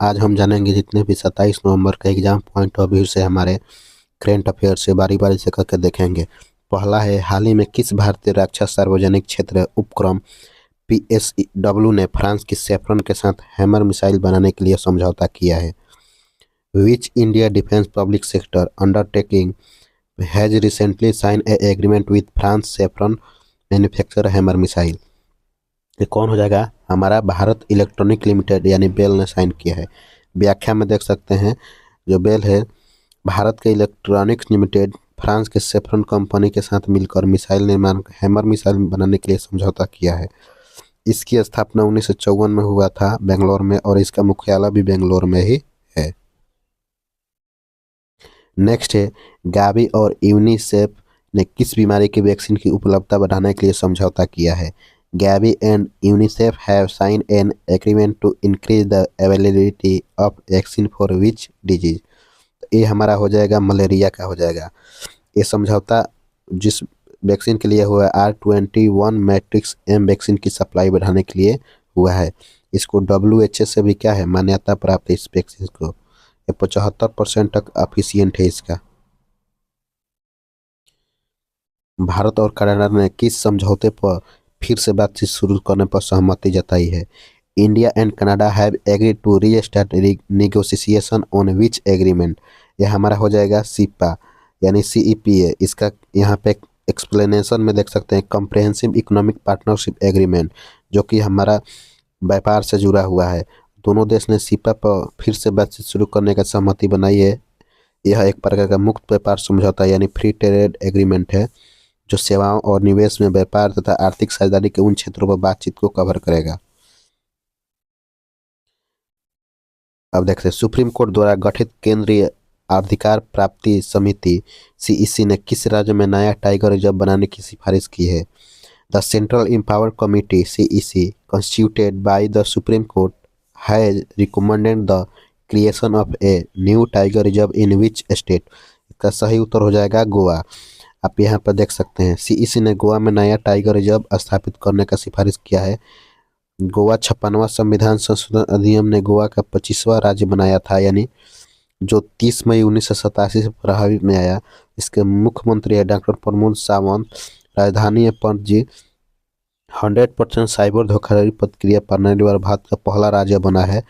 आज हम जानेंगे जितने भी 27 नवंबर का एग्जाम पॉइंट ऑफ व्यू से हमारे करेंट अफेयर से बारी बारी से करके देखेंगे। पहला है, हाल ही में किस भारतीय रक्षा सार्वजनिक क्षेत्र उपक्रम PSW ने फ्रांस की सेफ्रन के साथ हैमर मिसाइल बनाने के लिए समझौता किया है। Which India defence public sector undertaking has recently sign a agreement with France Safran manufacture Hammer missile. ये कौन हो जाएगा? हमारा भारत इलेक्ट्रॉनिक लिमिटेड यानी बेल ने साइन किया है। व्याख्या में देख सकते हैं, जो बेल है भारत के इलेक्ट्रॉनिक्स लिमिटेड फ्रांस के सेफ्रन कंपनी के साथ मिलकर मिसाइल निर्माण हैमर मिसाइल बनाने के लिए समझौता किया है। इसकी स्थापना 1954 में हुआ था बेंगलोर में, और इसका मुख्यालय भी बेंगलोर में ही है। नेक्स्ट है, गावी और यूनिसेफ ने किस बीमारी की वैक्सीन की उपलब्धता बढ़ाने के लिए समझौता किया है? Gavi and UNICEF have signed an agreement to increase the availability of vaccine for which disease? ये हमारा हो जाएगा मलेरिया का हो जाएगा। ये समझौता जिस वैक्सीन के लिए हुआ है R21 मैट्रिक्स एम वैक्सीन की सप्लाई बढ़ाने के लिए हुआ है। इसको WHO से भी क्या है मान्यता प्राप्त है इस वैक्सीन को। ये 75% तक एफिशिएंट है इसका। भारत और कनाडा ने किस समझौते पर फिर से बातचीत शुरू करने पर सहमति जताई है? India and Canada have agreed to restart negotiation on which agreement? ये हमारा हो जाएगा सीपा यानी CEPA। इसका यहाँ पे एक्सप्लेनेशन में देख सकते हैं, कम्प्रहेंसिव इकोनॉमिक पार्टनरशिप एग्रीमेंट, जो कि हमारा व्यापार से जुड़ा हुआ है। दोनों देश ने सीपा पर फिर से बातचीत शुरू करने का सहमति बनाई है। यह एक प्रकार का मुक्त व्यापार समझौता यानी फ्री ट्रेड एग्रीमेंट है, जो सेवाओं और निवेश में व्यापार तथा आर्थिक साझेदारी के उन क्षेत्रों पर बातचीत को कवर करेगा। अब देखते हैं, सुप्रीम कोर्ट द्वारा गठित केंद्रीय अधिकार प्राप्ति समिति CEC ने किस राज्य में नया टाइगर रिजर्व बनाने की सिफारिश की है? The central empowered committee CEC constituted by the Supreme Court has recommended the creation of a new tiger reserve in which state? इसका सही उत्तर हो जाएगा गोवा। आप यहाँ पर देख सकते हैं, CEC ने गोवा में नया टाइगर रिजर्व स्थापित करने का सिफारिश किया है। गोवा 56वां संविधान संशोधन अधिनियम ने गोवा का 25वां राज्य बनाया था, यानी जो 30 मई 1987 से प्रभावी में आया। इसके मुख्यमंत्री है डॉक्टर प्रमोद सावंत। राजधानी है पणजी। 100% साइबर धोखाधड़ी प्रक्रिया प्रणाली वाला भारत का पहला राज्य बना है।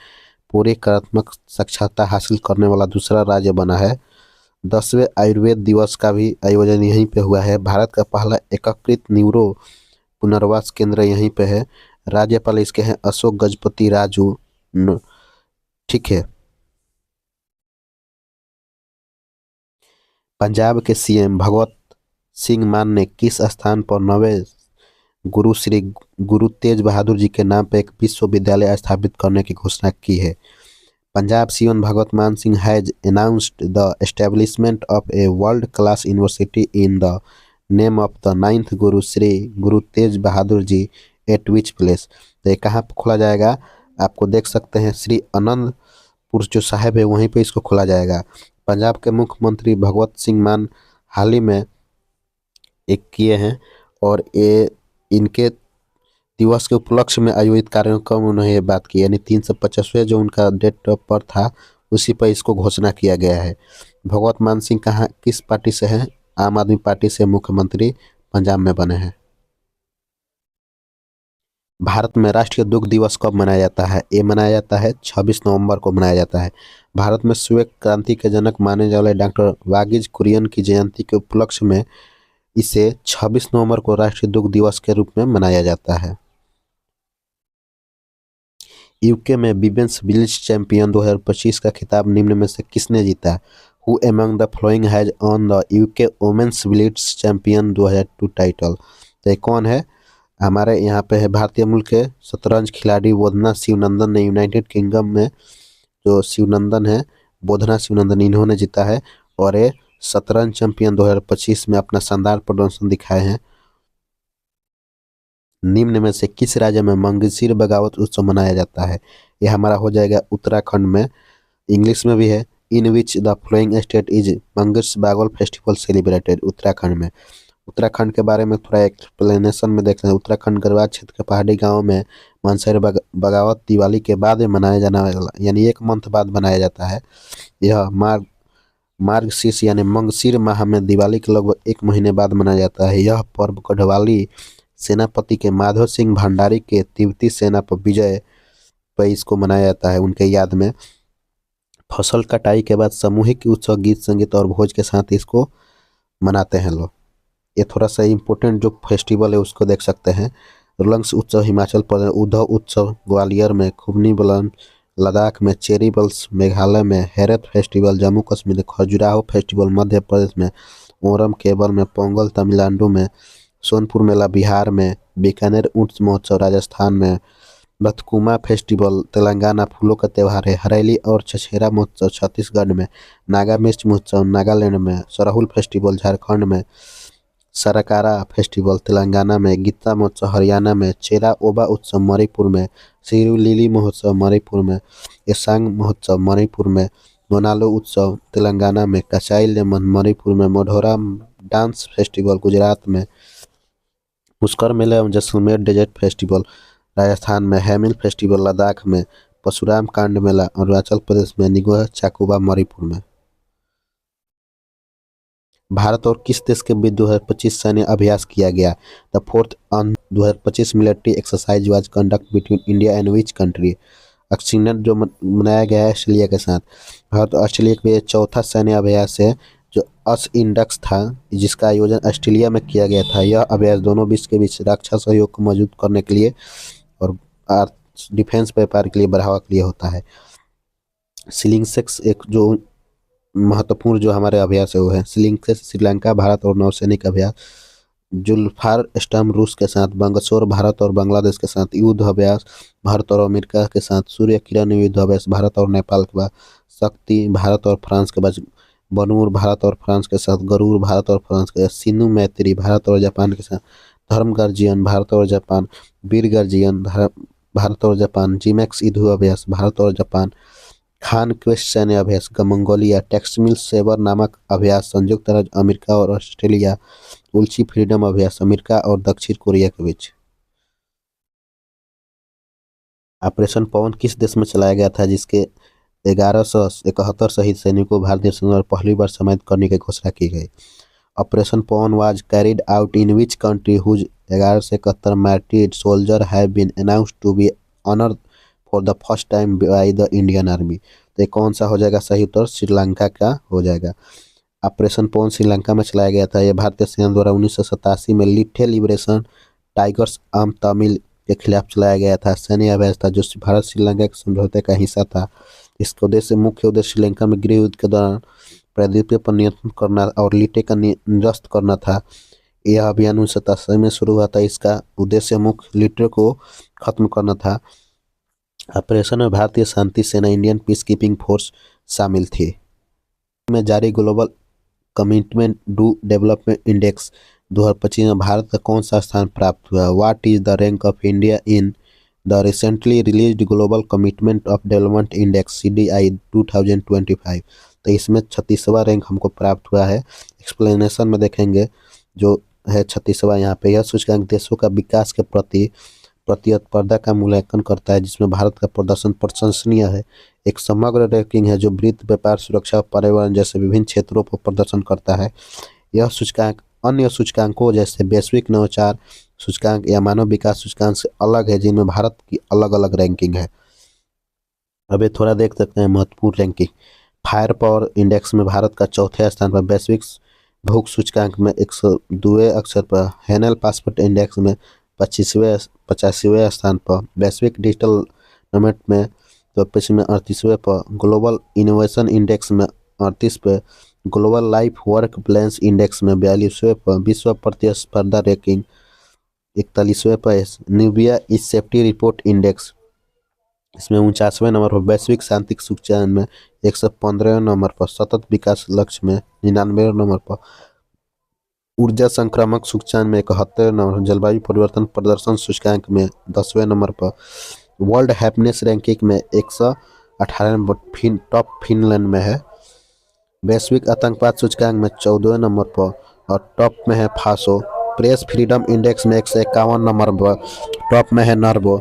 पूरी करात्मक साक्षरता हासिल करने वाला दूसरा राज्य बना है। 10वें आयुर्वेद दिवस का भी आयोजन यहीं पे हुआ है। भारत का पहला एकीकृत न्यूरो पुनर्वास केंद्र यहीं पे है। राज्यपाल इसके हैं अशोक गजपति राजू। ठीक है। पंजाब के CM भगवत सिंह मान ने किस स्थान पर नवे गुरु श्री गुरु तेज बहादुर जी के नाम पर एक विश्वविद्यालय स्थापित करने की घोषणा की है? पंजाब CM भगवत मान Singh has announced the establishment of a world-class university in the name of the 9th Guru Shri Guru Tej Bahadur ji at which place? तो ये कहाँ पर खोला जाएगा? आपको देख सकते हैं, श्री आनंदपुर जो साहिब है वहीं पे इसको खोला जाएगा। पंजाब के मुख्यमंत्री भगवत सिंह मान हाल ही में एक किए हैं, और ये इनके दिवस के उपलक्ष्य में आयोजित कार्यक्रम में उन्होंने ये बात की, यानी 350वें जो उनका डेट ऑफ बर्थ था उसी पर इसको घोषणा किया गया है। भगवत मान सिंह कहाँ किस पार्टी से हैं? आम आदमी पार्टी से मुख्यमंत्री पंजाब में बने हैं। भारत में राष्ट्रीय दुग्ध दिवस कब मनाया जाता है? ये मनाया जाता है 26 नवंबर को मनाया जाता है। भारत में श्वेत क्रांति के जनक माने जाने वाले डॉक्टर वागिज कुरियन की जयंती के उपलक्ष्य में इसे 26 नवंबर को राष्ट्रीय दुग्ध दिवस के रूप में मनाया जाता है। यूके में विमेंस ब्लिट्ज चैंपियन 2025 का खिताब निम्न में से किसने जीता? Who among the following has won the UK women's blitz champion 2002 title? तो कौन है? हमारे यहाँ पे है भारतीय मूल के शतरंज खिलाड़ी बोधना शिवनंदन ने यूनाइटेड किंगडम में जो शिवनंदन है, बोधना शिवनंदन, इन्होंने जीता है और ये शतरंज चैंपियन 2025 में अपना शानदार प्रदर्शन दिखाए हैं। निम्न में से किस राज्य में मंगलसीर बगावत उत्सव मनाया जाता है? यह हमारा हो जाएगा उत्तराखंड में। इंग्लिश में भी है, in which the flowing state is मंगस बागोल फेस्टिवल सेलिब्रेटेड? उत्तराखंड में। उत्तराखंड के बारे में थोड़ा एक्सप्लेनेशन में देखते हैं। उत्तराखंड गढ़वाल क्षेत्र के पहाड़ी गाँव में मनसर बगावत दिवाली के बाद में मनाया जाने वाला, यानी 1 मंथ बाद मनाया जाता है। यह मार्गशीर्ष यानी मंगशीर माह में दिवाली के लगभग 1 महीने बाद मनाया जाता है। यह पर्व गढ़वाली सेनापति के माधव सिंह भंडारी के तिब्बती सेना पर विजय पर इसको मनाया जाता है, उनके याद में। फसल कटाई के बाद सामूहिक उत्सव, गीत संगीत और भोज के साथ इसको मनाते हैं लोग। ये थोड़ा सा इम्पोर्टेंट जो फेस्टिवल है उसको देख सकते हैं। रुलंग्स उत्सव हिमाचल प्रदेश, उद्धव उत्सव ग्वालियर में, खुबनी बलन लद्दाख में, चेरी बल्स मेघालय में, हेरत फेस्टिवल जम्मू कश्मीर, खजुराहो फेस्टिवल मध्य प्रदेश में, ओणम केरल में, पोंगल तमिलनाडु में, सोनपुर मेला बिहार में, बीकानेर ऊंट महोत्सव राजस्थान में, बथकुमा फेस्टिवल तेलंगाना फूलों का त्यौहार है, हरेली और छछेरा महोत्सव छत्तीसगढ़ में, नागा मिर्च महोत्सव नागालैंड में, सरहुल फेस्टिवल झारखंड में, सरकारा फेस्टिवल तेलंगाना में, गीता महोत्सव हरियाणा में, चेरा ओबा उत्सव मणिपुर में, सिरुलिली महोत्सव मणिपुर में, एसांग महोत्सव मणिपुर में, मोनालो उत्सव तेलंगाना में, कचाई लेमन मणिपुर में, मोढोरा डांस फेस्टिवल गुजरात में, पुष्कर मेला एवं जैसलमेर डेजर्ट फेस्टिवल राजस्थान में, हेमिल फेस्टिवल लद्दाख में, परशुराम कांड मेला अरुणाचल प्रदेश में, निगोह चाकुबा मणिपुर में। भारत और किस देश के बीच 2025 सैन्य अभ्यास किया गया? The fourth on 2025 military exercise was conduct between India and which country? Accident जो मनाया गया है ऑस्ट्रेलिया के साथ। भारत और ऑस्ट्रेलिया के बीच चौथा सैन्य अभ्यास है जो अस इंडक्स था, जिसका आयोजन ऑस्ट्रेलिया में किया गया था। यह अभ्यास दोनों देश के बीच रक्षा सहयोग को मजबूत करने के लिए और डिफेंस व्यापार के लिए बढ़ावा के लिए होता है। सिलिंगसेक्स एक जो महत्वपूर्ण जो हमारे अभ्यास है वो है सिलिंगसेक्स श्रीलंका भारत और नौसैनिक अभ्यास, जुल्फार स्टर्म रूस के साथ, बंगसोर भारत और बांग्लादेश के साथ, युद्ध अभ्यास भारत और अमेरिका के साथ, सूर्य किरण युद्ध अभ्यास भारत और नेपाल के बाद, शक्ति भारत और फ्रांस के बाद, बनूर भारत और फ्रांस के साथ, गरुड़ भारत और फ्रांस के साथ, सिन्नू मैत्री भारत और जापान के साथ, धर्म गर्जियन भारत और जापान, वीर गर्जियन भारत और जापान, जिमैक्स युद्ध अभ्यास भारत और जापान, खान क्वेस्ट सैन्य अभ्यास मंगोलिया, टेक्समिल सेवर नामक अभ्यास संयुक्त राज्य अमेरिका और ऑस्ट्रेलिया, उल्ची फ्रीडम अभ्यास अमेरिका और दक्षिण कोरिया के बीच। ऑपरेशन पवन किस देश में चलाया गया था जिसके 1171 शहीद सैनिकों को भारतीय सेना द्वारा पहली बार सम्मानित करने की घोषणा की गई? Operation Pawan was carried out in which country whose 1171 martyred soldier have been announced to be honoured for the first time by the Indian army? तो कौन सा हो जाएगा सही उत्तर? श्रीलंका का हो जाएगा। ऑपरेशन पवन श्रीलंका में चलाया गया था। यह भारतीय सेना द्वारा 1987 में लिट्टे लिबरेशन टाइगर्स आर्म तमिल के खिलाफ चलाया गया था। सैन्य अभ्यास था जो भारत श्रीलंका के समझौते का हिस्सा था। इसका मुख्य उद्देश्य श्रीलंका में गृह युद्ध के दौरान प्रायद्वीपीय पर नियंत्रण करना और लिट्टे का निरस्त करना था। यह अभियान 1987 में शुरू हुआ था। इसका उद्देश्य मुख्य लिट्टे को खत्म करना था। ऑपरेशन में भारतीय शांति सेना, इंडियन पीस कीपिंग फोर्स शामिल थी। में जारी global commitment to development index 2025 में भारत का कौन सा स्थान प्राप्त हुआ? What is the rank of India in the recently released global commitment of development index CDI 2025? तो इसमें 36वां रैंक हमको प्राप्त हुआ है। एक्सप्लेनेशन में देखेंगे जो है 36वां यहाँ पे। यह सूचकांक देशों का विकास के प्रति प्रतिस्पर्धा का मूल्यांकन करता है जिसमें भारत का प्रदर्शन प्रशंसनीय है। एक समग्र रैंकिंग है जो वित्त, व्यापार, सुरक्षा और पर्यावरण जैसे विभिन्न क्षेत्रों पर प्रदर्शन करता है। यह सूचकांक अन्य सूचकांकों जैसे वैश्विक नवाचार सूचकांक या मानव विकास सूचकांक से अलग है, जिनमें भारत की अलग अलग रैंकिंग है। अभी थोड़ा देख सकते हैं महत्वपूर्ण रैंकिंग। फायर पावर इंडेक्स में भारत का चौथे स्थान पर, वैश्विक भूख सूचकांक में 102वें अक्षर पर, हैनल पासपोर्ट इंडेक्स में 85वें स्थान पर, वैश्विक डिजिटल डेवलपमेंट में तो में 38वें पर, ग्लोबल इनोवेशन इंडेक्स में 38 पे, global life work balance index में 42वें पर, विश्व प्रतिस्पर्धा रैंकिंग 41वें पर, न्यूबिया इस सेफ्टी रिपोर्ट इंडेक्स इसमें 49वें नंबर पर, वैश्विक शांति सूचकांक में 115वें नंबर पर, सतत विकास लक्ष्य में 99वें नंबर पर, ऊर्जा संक्रामक सूचकांक में 71वें नंबर, जलवायु परिवर्तन प्रदर्शन सूचकांक में 10वें नंबर पर, वर्ल्ड हैप्पीनेस रैंकिंग में 118 नंबर टॉप फिनलैंड में है, वैश्विक आतंकवाद सूचकांक में 14वें नंबर पर और टॉप में है फासो, प्रेस फ्रीडम इंडेक्स में 151 नंबर पर टॉप में है नॉर्वे,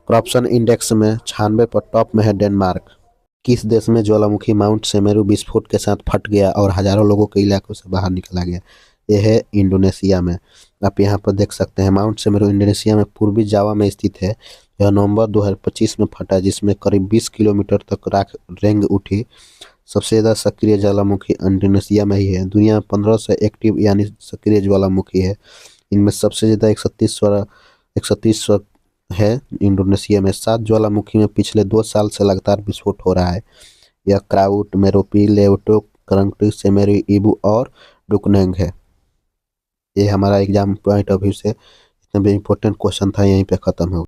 करप्शन इंडेक्स में 96 पर टॉप में है डेनमार्क। किस देश में ज्वालामुखी माउंट सेमेरू विस्फोट के साथ फट गया और हजारों लोगों के इलाकों से बाहर निकला गया? यह है इंडोनेशिया में। आप यहाँ पर देख सकते हैं माउंट सेमेरू इंडोनेशिया में पूर्वी जावा में स्थित है। यह नवंबर 2025 में फटा, जिसमें करीब 20 किलोमीटर तक राख रेंग उठी। सबसे ज़्यादा सक्रिय ज्वालामुखी इंडोनेशिया में ही है। दुनिया में 1500 एक्टिव यानी सक्रिय ज्वालामुखी है। इनमें सबसे ज़्यादा 130 है इंडोनेशिया में। 7 ज्वालामुखी में पिछले 2 साल से लगातार विस्फोट हो रहा है। यह क्राउट, मेरोपी, लेवटो, करंगटी, सेमेरू, इबू और डुकनेंग है। ये हमारा एग्जाम पॉइंट ऑफ व्यू से इतना भी इम्पोर्टेंट क्वेश्चन था, यहीं पे ख़त्म हो।